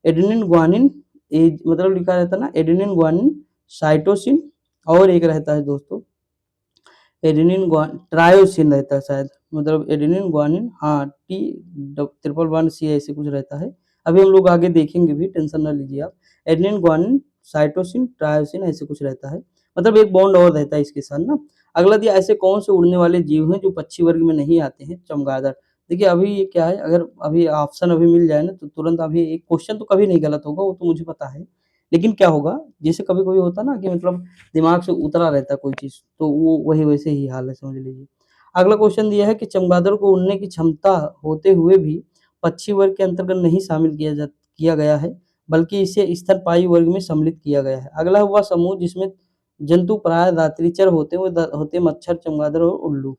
एडेनिन ग्वानिन मतलब लिखा रहता है ना एडेनिन ग्वानिन साइटोसिन, और एक रहता है दोस्तों एडेनिन ट्रायोसिन रहता है शायद, मतलब एडेनिन ग्वानिन हाँ T111C ऐसे कुछ रहता है। अभी हम लोग आगे देखेंगे भी, टेंशन ना लीजिए आप। एडेनिन ग्वानिन साइटोसिन ट्रायोसिन ऐसे कुछ रहता है, मतलब एक बॉन्ड और रहता है इसके साथ ना। अगला दिया ऐसे कौन से उड़ने वाले जीव हैं जो पक्षी वर्ग में नहीं आते हैं? चमगादड़। देखिए अभी ये क्या है, अगर अभी ऑप्शन अभी मिल जाए ना तो तुरंत अभी एक क्वेश्चन तो कभी नहीं गलत होगा, वो तो मुझे पता है। लेकिन क्या होगा जैसे कभी कभी होता ना कि मतलब दिमाग से उतरा रहता है कोई चीज, तो वो वही वैसे ही हाल है, समझ लीजिए। अगला क्वेश्चन दिया है कि चमगादड़ को उड़ने की क्षमता होते हुए भी पक्षी वर्ग के अंतर्गत नहीं शामिल किया गया है बल्कि इसे स्तनपायी वर्ग में सम्मिलित किया गया है। अगला हुआ समूह जिसमें जंतु प्राय रात्रिचर होते हैं, वो होते मच्छर चमगादड़ और उल्लू।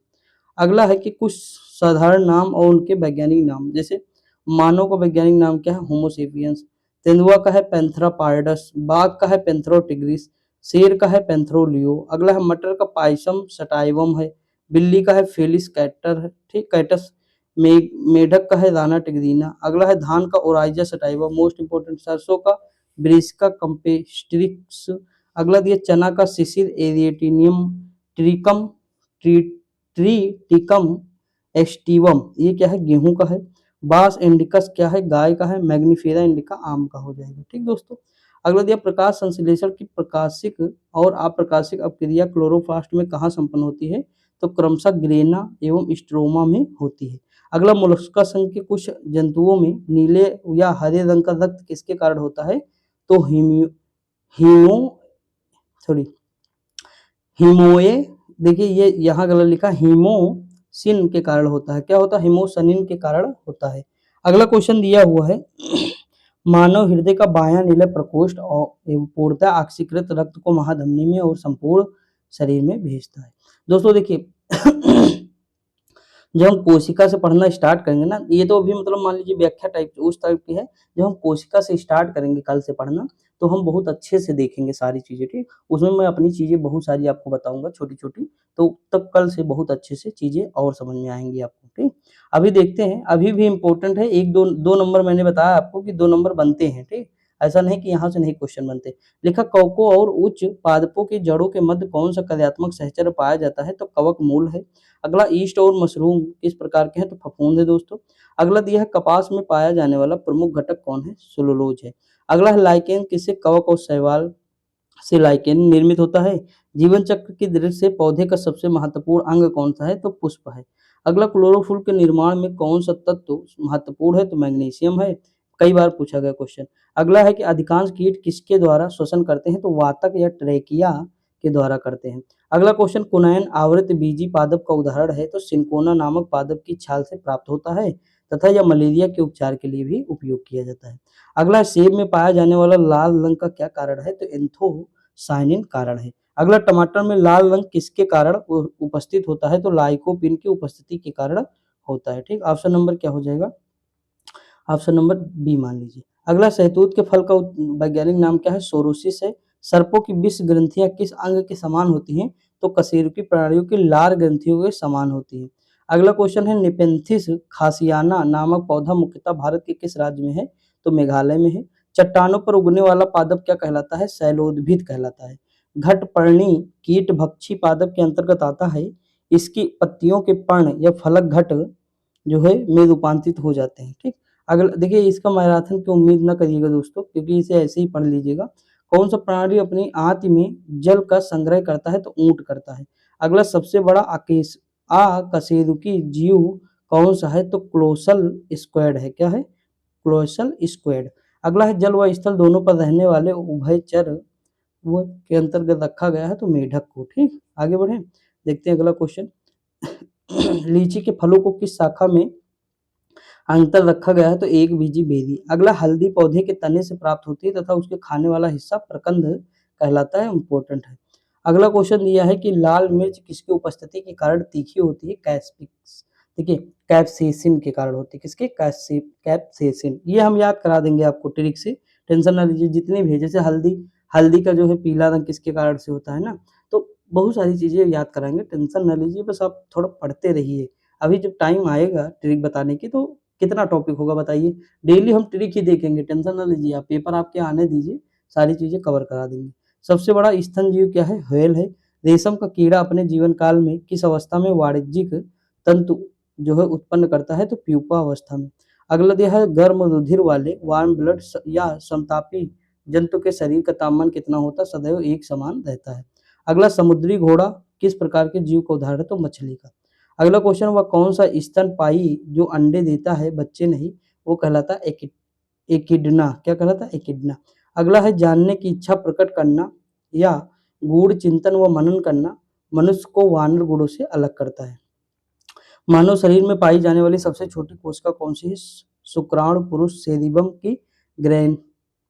अगला है कि कुछ साधारण नाम और उनके वैज्ञानिक नाम, जैसे मानव का वैज्ञानिक नाम क्या है? होमोसेपियंस। तेंदुआ का है पैंथरा पार्डस, बाघ का है पैंथरो टिग्रिस, शेर का है पैंथरो लियो। अगला है मटर का पाइसम सटाइवम है, बिल्ली का है फेलिस कैटर है, ठीक कैटस। मेढक का है राना टिग्रीना। अगला है धान का ओराइजा सटाइवा, मोस्ट इंपोर्टेंट। सरसों का ब्रिस्का कंपेस्ट्रिक्स। अगला दिया चना का सिसिल एरिएटिनियम ट्रिकम ट्रीटिकम एस्टिवम, ये क्या है? गेहूं का है। बास इंडिकस क्या है? गाय का है। मैग्निफेरा इंडिका आम का हो जाएगा। ठीक दोस्तों। अगला दिया प्रकाश संश्लेषण की प्रकाशिक और अप्रकाशिक अपक्रिया क्लोरोप्लास्ट में कहाँ संपन्न होती है तो क्रमशः ग्रेना एवं स्ट्रोमा में होती है। अगला मोलस्का संघ के कुछ जंतुओं में नीले या हरे रंग का रक्त किसके कारण होता है? तो हीमो सॉरी हीमोए देखिए ये यहाँ गलत लिखा, हीमोसिन के कारण होता है। क्या होता है? हीमोसनिन के कारण होता है। अगला क्वेश्चन दिया हुआ है मानव हृदय का बायां नीला प्रकोष्ठ और पूर्णतः ऑक्सीकृत रक्त को महाधमनी में और संपूर्ण शरीर में भेजता है। दोस्तों देखिए जब हम कोशिका से पढ़ना स्टार्ट करेंगे ना, ये तो अभी मतलब मान लीजिए व्याख्या टाइप उस टाइप की है। जब हम कोशिका से स्टार्ट करेंगे कल से पढ़ना, तो हम बहुत अच्छे से देखेंगे सारी चीजें, ठीक। उसमें मैं अपनी चीजें बहुत सारी आपको बताऊंगा छोटी छोटी, तो तब कल से बहुत अच्छे से चीजें और समझ में आएंगी आपको, ठीक। अभी देखते हैं, अभी भी इम्पोर्टेंट है, एक दो दो नंबर मैंने बताया आपको कि 2 नंबर बनते हैं, ठीक। ऐसा नहीं कि यहाँ से नहीं क्वेश्चन बनते। लिखा कवकों और उच्च पादपों की जड़ों के मध्य कौन सा कार्यात्मक सहचर्य पाया जाता है? तो कवक मूल है। अगला ईस्ट और मशरूम किस प्रकार के हैं? तो फफूंद है दोस्तों। अगला दिया है कपास में पाया जाने वाला प्रमुख घटक कौन है? सेलुलोज है। अगला है लाइकेन किससे? कवक और शैवाल से लाइकेन निर्मित होता है। जीवन चक्र की दृष्टि से पौधे का सबसे महत्वपूर्ण अंग कौन सा है? तो पुष्प है। अगला क्लोरोफुल के निर्माण में कौन सा तत्व महत्वपूर्ण है? तो मैग्नीशियम है। कई बार पूछा गया क्वेश्चन। अगला है कि अधिकांश कीट किसके द्वारा श्वसन करते हैं? तो वातक या ट्रेकिया के द्वारा करते हैं। अगला क्वेश्चन कुनैन आवृत बीजी पादप का उदाहरण है? तो सिंकोना नामक पादप की छाल से प्राप्त होता है तथा यह मलेरिया के उपचार के लिए भी उपयोग किया जाता है। अगला सेब में पाया जाने वाला लाल रंग का क्या कारण है? तो एंथोसायनिन कारण है। अगला टमाटर में लाल रंग किसके कारण उपस्थित होता है? तो लाइकोपिन की उपस्थिति के कारण होता है, ठीक। ऑप्शन नंबर क्या हो जाएगा? ऑप्शन नंबर बी मान लीजिए। अगला शहतूत के फल का वैज्ञानिक नाम क्या है? सोरोसिस है। सर्पों की विष ग्रंथियां किस अंग के समान होती हैं? तो कशेरुकी प्राणियों की लार ग्रंथियों के समान होती हैं। अगला क्वेश्चन है निपेंथिस खासियाना नामक पौधा मुख्यतः भारत के किस राज्य में है? तो मेघालय में है। चट्टानों पर उगने वाला पादप क्या कहलाता है? शैलोद्भिद कहलाता है। घटपर्णी कीट भक्षी पादप के अंतर्गत आता है। इसकी पत्तियों के पर्ण या फलक घट जो है में रूपांतरित हो जाते हैं, ठीक। अगला देखिए इसका मैराथन की उम्मीद ना करिएगा दोस्तों, क्योंकि इसे ऐसे ही पढ़ लीजिएगा। कौन सा प्राणी अपनी आंत में जल का संग्रह करता है? तो ऊंट करता है। अगला सबसे बड़ा अकशेरुकी जीव कौन सा है? तो क्लोसल स्क्वैड है। क्या है? क्लोसल स्क्वैड। अगला है जल व स्थल दोनों पर रहने वाले उभयचर वो के अंतर्गत रखा गया है? तो मेढक को, ठीक। आगे बढ़े, देखते हैं अगला क्वेश्चन लीची के फलों को किस शाखा में अंतर रखा गया है? तो एक बीजी बेरी। अगला हल्दी पौधे के तने से प्राप्त होती है तथा उसके खाने वाला हिस्सा प्रकंद कहलाता है, इंपॉर्टेंट है। अगला क्वेश्चन दिया है कि लाल मिर्च किसकी उपस्थिति के कारण तीखी होती है? कैप्सिक्स देखिए कैप्सेसिन के कारण होती है। किसके? कैप्सेसिन। ये हम याद करा देंगे आपको ट्रिक से, टेंशन ना लीजिए। जितनी भी है, जैसे हल्दी, हल्दी का जो है पीला रंग किसके कारण से होता है ना, तो बहुत सारी चीजें याद कराएंगे, टेंशन ना लीजिए, बस आप थोड़ा पढ़ते रहिए। अभी जब टाइम आएगा ट्रिक बताने की तो कितना टॉपिक होगा बताइए। डेली हम ट्रिक ही देखेंगे, टेंशन ना लीजिए आप, पेपर आपके आने दीजिए, सारी चीजें कवर करा देंगे। सबसे बड़ा स्तन जीव क्या है? व्हेल है। रेशम का कीड़ा अपने जीवन काल में किस अवस्था में वाणिज्यिक तंतु जो है उत्पन्न करता है? तो प्यूपा अवस्था में। अगला दिया है गर्म रुधिर वाले वार्म ब्लड या समतापी जंतु के शरीर का तापमान कितना होता है? सदैव एक समान रहता है। अगला समुद्री घोड़ा किस प्रकार के जीव का उदाहरण है? तो मछली का। अगला क्वेश्चन, वह कौन सा स्तनपायी जो अंडे देता है बच्चे नहीं, वो कहलाता है एकिडना। क्या कहलाता है? एकिडना। अगला है जानने की इच्छा प्रकट करना या गूढ़ चिंतन व मनन करना मनुष्य को वानर गुणों से अलग करता है। मानव शरीर में पाई जाने वाली सबसे छोटी कोशिका कौन सी है? शुक्राणु पुरुष सेरिबम की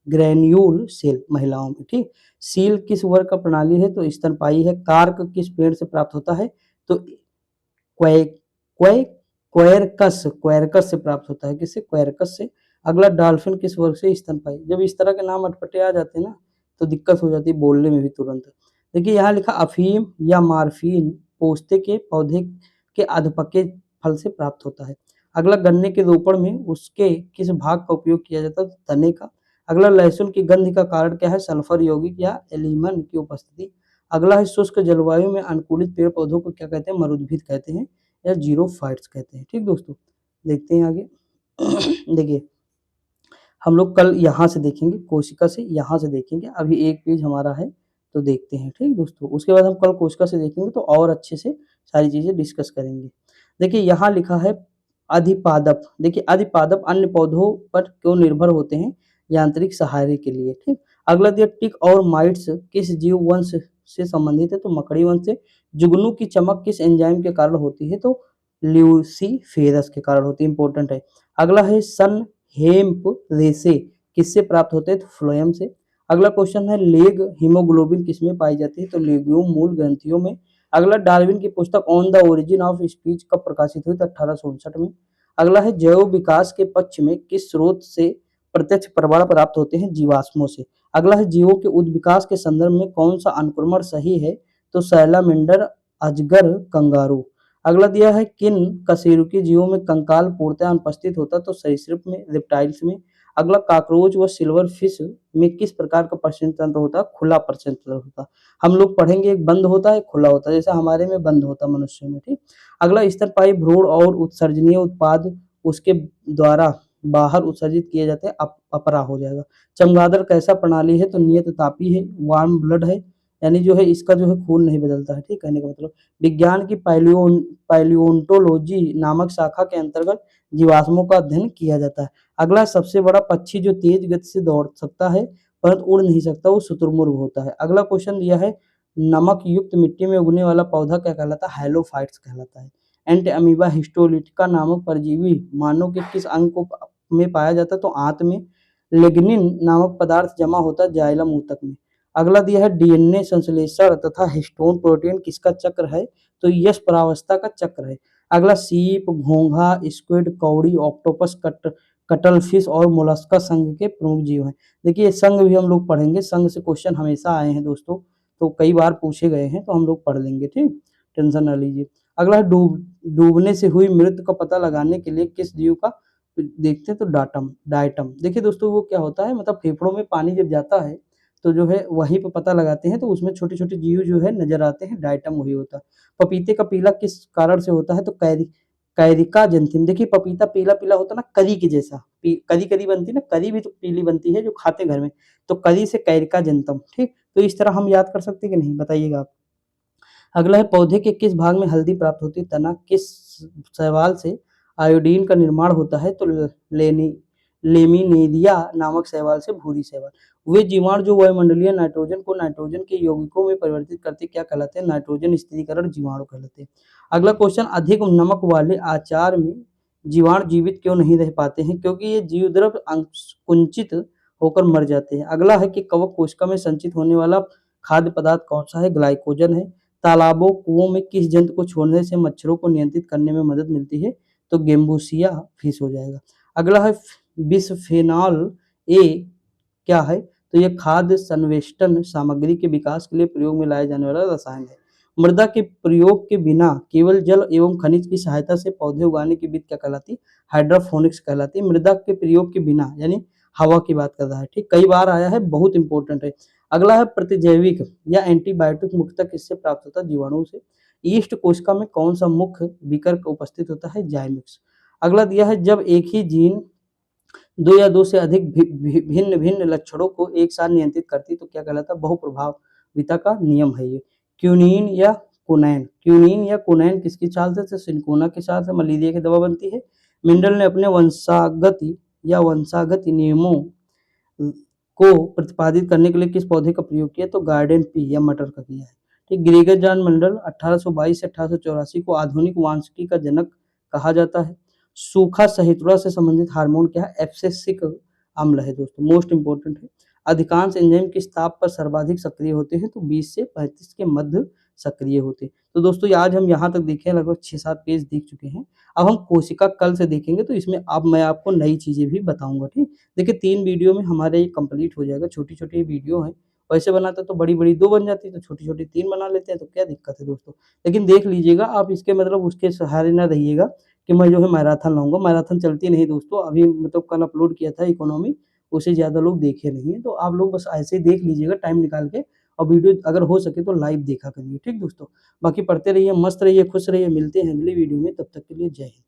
ग्रेन्यूल सेल महिलाओं में, ठीक। सील किस वर्ग का प्रणाली है? तो स्तनपायी है। कार्क किस पेड़ से प्राप्त होता है? तो क्वे क्वे क्वेरकस क्वेरकस से प्राप्त होता है। किससे? क्वेरकस से। अगला डॉल्फिन किस वर्ग से? स्तनपायी। जब इस तरह के नाम अटपटे आ जाते हैं ना, तो दिक्कत हो जाती है बोलने में भी तुरंत। देखिए यहाँ लिखा अफीम या मार्फिन पोस्ते के पौधे के अधपके फल से प्राप्त होता है। अगला गन्ने के रोपण में उसके किस भाग का उपयोग किया जाता है? तने का। अगला लहसुन की गंध का कारण क्या है? सल्फर यौगिक या एलिमन की उपस्थिति। अगला है शुष्क जलवायु में अनुकूलित पेड़ पौधों को क्या कहते हैं? मरुद्भिद कहते हैं या जीरोफाइट्स कहते हैं, ठीक दोस्तों। देखते हैं आगे देखिए हम लोग कल यहाँ से देखेंगे, कोशिका से यहाँ से देखेंगे। अभी एक पेज हमारा है तो देखते हैं, ठीक दोस्तों। उसके बाद हम कल कोशिका से देखेंगे तो और अच्छे से सारी चीज़ें डिस्कस करेंगे। देखिए यहाँ लिखा है अधिपादप, देखिए अधिपादप अन्य पौधों पर क्यों निर्भर होते हैं यांत्रिक सहारे के लिए, ठीक। अगला दिया टिक और माइट्स किस जीव वंश से संबंधित है, तो मकड़ी वंश से। जुगनू की चमक किस एंजाइम के कारण होती है, तो ल्यूसीफेरस के कारण होती है, इंपॉर्टेंट है। अगला है सन हेम्प रेशे किससे प्राप्त होते हैं, तो फ्लोएम से। अगला क्वेश्चन है लेग हीमोग्लोबिन किसमें पाई जाती है, तो लेग्यूम मूल ग्रंथियों में। अगला डार्विन की पुस्तक on the origin of speech कब प्रकाशित हुई, तो 1859 में। अगला है जैव विकास के पक्ष में किस स्रोत से प्रत्यक्ष प्रमाण प्राप्त होते हैं, जीवाश्मों से। अगला है जीवों के उद्विकास के संदर्भ में कौन सा अनुक्रमण सही है, तो सैलामेंडर, अजगर, कंगारू। अगला दिया है किन कशेरुकी जीवों में कंकाल पूर्णतः अनुपस्थित होता, तो सरीसृप में, रिप्टाइल्स में। अगला कॉकरोच व सिल्वर फिश में किस प्रकार का प्रजनन तंत्र होता है, खुला प्रजनन तंत्र होता है। हम लोग पढ़ेंगे एक बंद होता है, खुला होता है, जैसा हमारे में बंद होता है मनुष्य में, ठीक। अगला स्तनपायी भ्रूण और उत्सर्जनीय उत्पाद उसके द्वारा बाहर उत्सर्जित किए जाते हैं, अपरा हो जाएगा। चमगादड़ कैसा प्रणाली है, तो नियत तापी है, वार्म ब्लड है, यानी जो है इसका जो है खून नहीं बदलता है, ठीक। कहने का मतलब विज्ञान की पैलियोंटोलॉजी नामक शाखा के अंतर्गत जीवाश्मों का अध्ययन किया जाता है। अगला सबसे बड़ा पक्षी जो तेज गति से दौड़ सकता है परंतु उड़ नहीं सकता, वो शुतुरमुर्ग होता है। अगला क्वेश्चन दिया है नमक युक्त मिट्टी में उगने वाला पौधा क्या कहलाता है, हैलोफाइट्स कहलाता है। एंटी अमीबा हिस्टोलिटिका नामक परजीवी मानव के किस अंग को में पाया जाता है, तो आंत में। लिग्निन नामक पदार्थ जमा होता है जाइलम ऊतक में। अगला दिया है डीएनए संश्लेषण तथा हिस्टोन प्रोटीन किसका चक्र है, तो यश परावस्था का चक्र है। अगला सीप, घोंघा, स्क्विड, कौड़ी, ऑक्टोपस, कटल फिश और मोलस्का संघ के प्रमुख जीव हैं। देखिए संघ भी हम लोग पढ़ेंगे, संघ से क्वेश्चन हमेशा आए हैं दोस्तों, तो कई बार पूछे गए हैं, तो हम लोग पढ़ लेंगे, ठीक, टेंशन ना लीजिए। अगला है डूबने से हुई मृत्यु का पता लगाने के लिए किस जीव का देखते हैं, तो डायटम। देखिए दोस्तों वो क्या होता है, मतलब फेफड़ों में पानी जब जाता है तो जो है वहीं पे पता लगाते हैं, तो उसमें छोटे छोटे जीव जो है नजर आते हैं, डायटम वही होता है। पपीते का पीला किस कारण से होता है, तो कैरिका जंथिम। देखिए पपीता पीला पीला होता है ना, करी के जैसा, करी करी बनती है ना, करी भी तो पीली बनती है जो खाते घर में, तो करी से कैरिका जंतम, ठीक। तो इस तरह हम याद कर सकते हैं कि नहीं, बताइएगा आप। अगला है पौधे के किस भाग में हल्दी प्राप्त होती है, तना किस शैवाल से आयोडीन का निर्माण होता है, तो लेनी लेमिनेरिया नामक शैवाल से भूरी शैवाल। वे जीवाणु जो वायुमंडलीय नाइट्रोजन को नाइट्रोजन के यौगिकों में परिवर्तित करते क्या कहलाते हैं, नाइट्रोजन स्थिरीकरण जीवाणु कहलाते हैं। अगला क्वेश्चन अधिक नमक वाले आचार में जीवाणु जीवित क्यों नहीं रह पाते हैं, क्योंकि ये जीवद्रव कुंचित होकर मर जाते हैं। अगला है कि कवक कोशिका में संचित होने वाला खाद्य पदार्थ कौन सा है, ग्लाइकोजन है। तालाबों कुओं में किस जंतु को छोड़ने से मच्छरों को नियंत्रित करने में मदद मिलती है, तो गेम्बूसिया फिश हो जाएगा। अगला है बिस्फेनॉल ए क्या है, तो ये खाद्य संवेष्टन सामग्री के विकास के लिए प्रयोग में लाया जाने वाला रसायन है। मृदा के प्रयोग के बिना केवल जल एवं खनिज की सहायता से पौधे उगाने की विधि क्या कहलाती, हाइड्रोफोनिक्स कहलाती। मृदा के प्रयोग के बिना यानी हवा की बात कर रहा है, ठीक, कई बार आया है, बहुत इंपॉर्टेंट है। अगला है प्रतिजैविक या एंटीबायोटिक मुक्तक किससे प्राप्त होता है, जीवाणु से। ईस्ट कोशिका में कौन सा मुख्य विकर्क उपस्थित होता है, जाइमिक्स। अगला दिया है जब एक ही जीन दो या दो से अधिक भिन्न भिन्न लक्षणों को एक साथ नियंत्रित करती तो क्या कहलाता है, बहुप्रभाविता का नियम है ये। क्यूनिन या कुनैन किसकी चाल से, तो सिनकोना की चाल से मलेरिया की दवा बनती है। मेंडल ने अपने वंशागत नियमों को प्रतिपादित करने के लिए किस पौधे का प्रयोग किया, तो गार्डन पी या मटर का किया है, ठीक। ग्रेगर जॉन मेंडल 1822 से 1884 को आधुनिक वानिकी का जनक कहा जाता है। सूखा सहिष्णुता से संबंधित हार्मोन क्या है, एब्सिसिक अम्ल है दोस्तों, मोस्ट इंपोर्टेंट है। अधिकांश एंजाइम किस ताप पर सर्वाधिक सक्रिय होते हैं, तो 20 से 35 के मध्य सक्रिय होते हैं। तो दोस्तों आज हम यहाँ तक देखे, लगभग 6-7 पेज देख चुके हैं। अब हम कोशिका कल से देखेंगे, तो इसमें अब मैं आपको नई चीजें भी बताऊंगा, ठीक। देखिए 3 वीडियो में हमारे ये कंप्लीट हो जाएगा, छोटी-छोटी वीडियो है, वैसे बनाते तो बड़ी-बड़ी 2 बन जाती, तो छोटी-छोटी 3 बना लेते हैं, तो क्या दिक्कत है दोस्तों। लेकिन देख लीजिएगा आप, इसके मतलब उसके सहारे ना रहिएगा कि मैं जो है मैराथन लाऊँगा, मैराथन चलती नहीं दोस्तों। अभी मतलब कल अपलोड किया था इकोनॉमी, उसे ज़्यादा लोग देखे नहीं हैं, तो आप लोग बस ऐसे ही देख लीजिएगा टाइम निकाल के, और वीडियो अगर हो सके तो लाइव देखा करिए, ठीक दोस्तों। बाकी पढ़ते रहिए, मस्त रहिए, खुश रहिए, मिलते हैं अगली वीडियो में, तब तक के लिए जय हिंद।